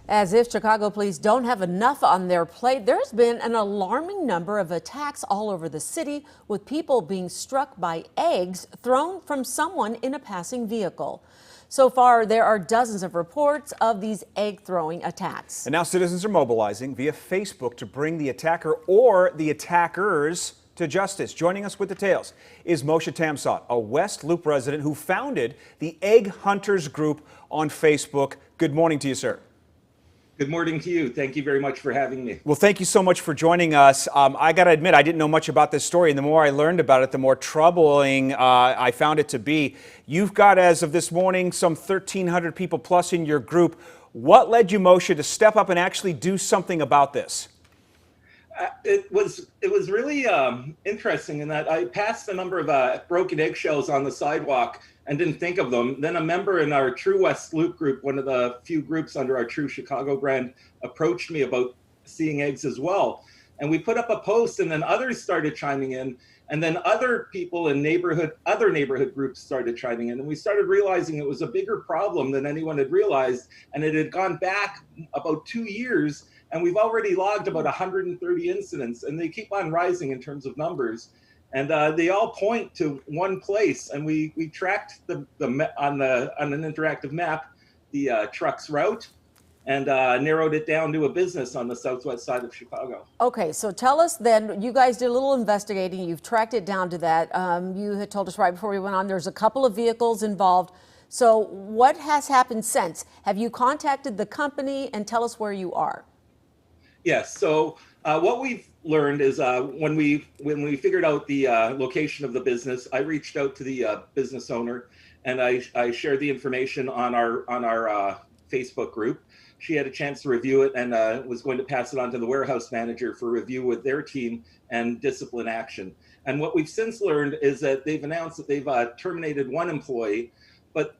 As if Chicago police don't have enough on their plate, there's been an alarming number of attacks all over the city, with people being struck by eggs thrown from someone in a passing vehicle. So far, there are dozens of reports of these egg throwing attacks. And now citizens are mobilizing via Facebook to bring the attacker or the attackers to justice. Joining us with details is Moshe Tamsot, a West Loop resident who founded the Egg Hunters group on Facebook. Good morning to you, sir. Good morning to you. Thank you very much for having me. Well, thank you so much for joining us. I got to admit, I didn't know much about this story, and the more I learned about it, the more troubling I found it to be. You've got, as of this morning, some 1,300 people plus in your group. What led you, Moshe, to step up and actually do something about this? It was really interesting in that I passed a number of broken eggshells on the sidewalk and didn't think of them. Then a member in our True West Loop group, one of the few groups under our True Chicago brand, approached me about seeing eggs as well. And we put up a post, and then others started chiming in. And then other people in other neighborhood groups started chiming in. And we started realizing it was a bigger problem than anyone had realized. And it had gone back about 2 years. And we've already logged about 130 incidents, and they keep on rising in terms of numbers. And they all point to one place. And we tracked on an interactive map the truck's route and narrowed it down to a business on the southwest side of Chicago. Okay, so tell us then, you guys did a little investigating. You've tracked it down to that. You had told us right before we went on, there's a couple of vehicles involved. So what has happened since? Have you contacted the company, and tell us where you are? Yes. So what we've learned is when we figured out the location of the business, I reached out to the business owner, and I shared the information on our Facebook group. She had a chance to review it and was going to pass it on to the warehouse manager for review with their team and discipline action. And what we've since learned is that they've announced that they've terminated one employee, but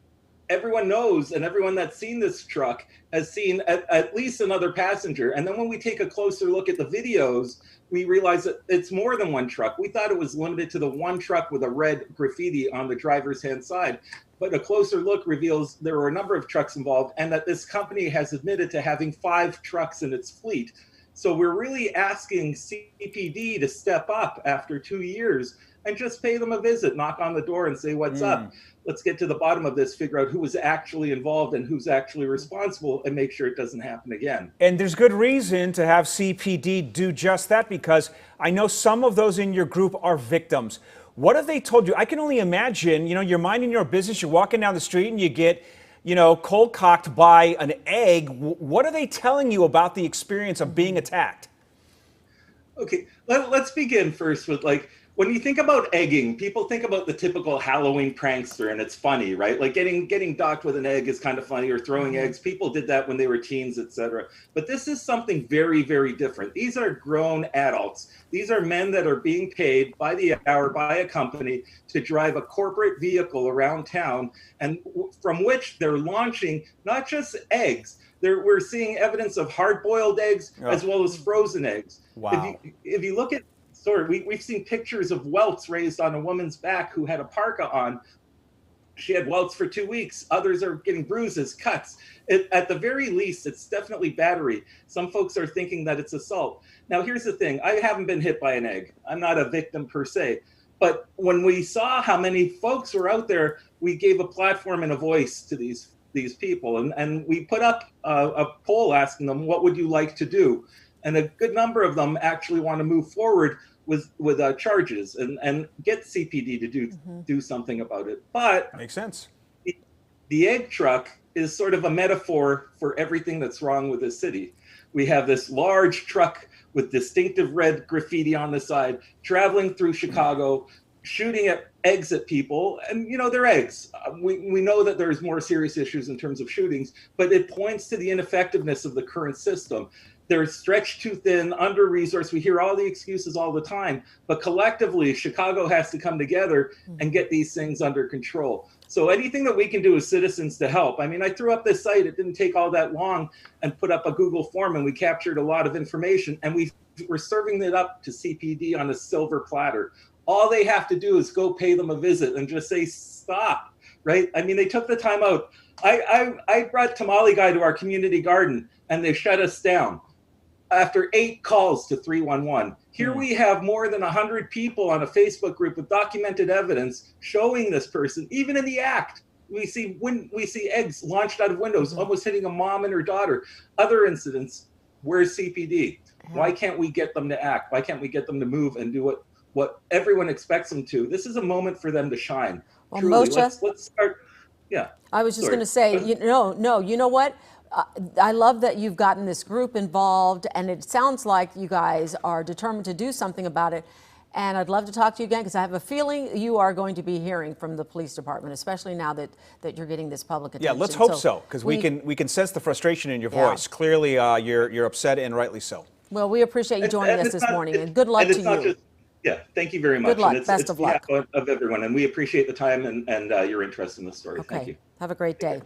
everyone knows, and everyone that's seen this truck has seen at least another passenger. And then when we take a closer look at the videos, we realize that it's more than one truck. We thought it was limited to the one truck with a red graffiti on the driver's hand side. But a closer look reveals there were a number of trucks involved, and that this company has admitted to having 5 trucks in its fleet. So we're really asking CPD to step up after 2 years and just pay them a visit, knock on the door and say, what's up? Let's get to the bottom of this, figure out who was actually involved and who's actually responsible, and make sure it doesn't happen again. And there's good reason to have CPD do just that, because I know some of those in your group are victims. What have they told you? I can only imagine, you're minding your business, you're walking down the street and you get, cold cocked by an egg. What are they telling you about the experience of being attacked? Okay, let's begin first with when you think about egging, people think about the typical Halloween prankster, and it's funny, right? Like getting docked with an egg is kind of funny, or throwing eggs. People did that when they were teens, etc. But this is something very, very different. These are grown adults. These are men that are being paid by the hour by a company to drive a corporate vehicle around town, and from which they're launching not just eggs. We're seeing evidence of hard-boiled eggs as well as frozen eggs. Wow. If you look at we've seen pictures of welts raised on a woman's back who had a parka on. She had welts for 2 weeks. Others are getting bruises, cuts. At the very least, it's definitely battery. Some folks are thinking that it's assault. Now, here's the thing. I haven't been hit by an egg. I'm not a victim per se. But when we saw how many folks were out there, we gave a platform and a voice to these people. And we put up a poll asking them, what would you like to do? And a good number of them actually want to move forward with charges and get CPD to do something about it. But makes sense. The egg truck is sort of a metaphor for everything that's wrong with this city. We have this large truck with distinctive red graffiti on the side, traveling through Chicago, shooting eggs at people, and they're eggs. We know that there's more serious issues in terms of shootings, but it points to the ineffectiveness of the current system. They're stretched too thin, under-resourced. We hear all the excuses all the time, but collectively, Chicago has to come together and get these things under control. So anything that we can do as citizens to help. I mean, I threw up this site. It didn't take all that long, and put up a Google form, and we captured a lot of information, and we're serving it up to CPD on a silver platter. All they have to do is go pay them a visit and just say, stop, right? I mean, they took the time out I brought Tamale Guy to our community garden and they shut us down after 8 calls to 311. Here we have more than 100 people on a Facebook group with documented evidence showing this person, even in the act. We see eggs launched out of windows, almost hitting a mom and her daughter. Other incidents, where's CPD? Why can't we get them to act? Why can't we get them to move and do what everyone expects them to? This is a moment for them to shine. Well, Truly, Moshe, let's start. Yeah. I was just Sorry. going to say, you know what? I love that you've gotten this group involved, and it sounds like you guys are determined to do something about it. And I'd love to talk to you again because I have a feeling you are going to be hearing from the police department, especially now that you're getting this public attention. Yeah, let's hope so, because we can sense the frustration in your voice. Clearly, you're upset, and rightly so. Well, we appreciate you joining us this morning, and good luck to you. Yeah, thank you very much. Good luck. Best of luck. Of everyone, and we appreciate the time and your interest in this story. Okay. Thank you. Have a great day.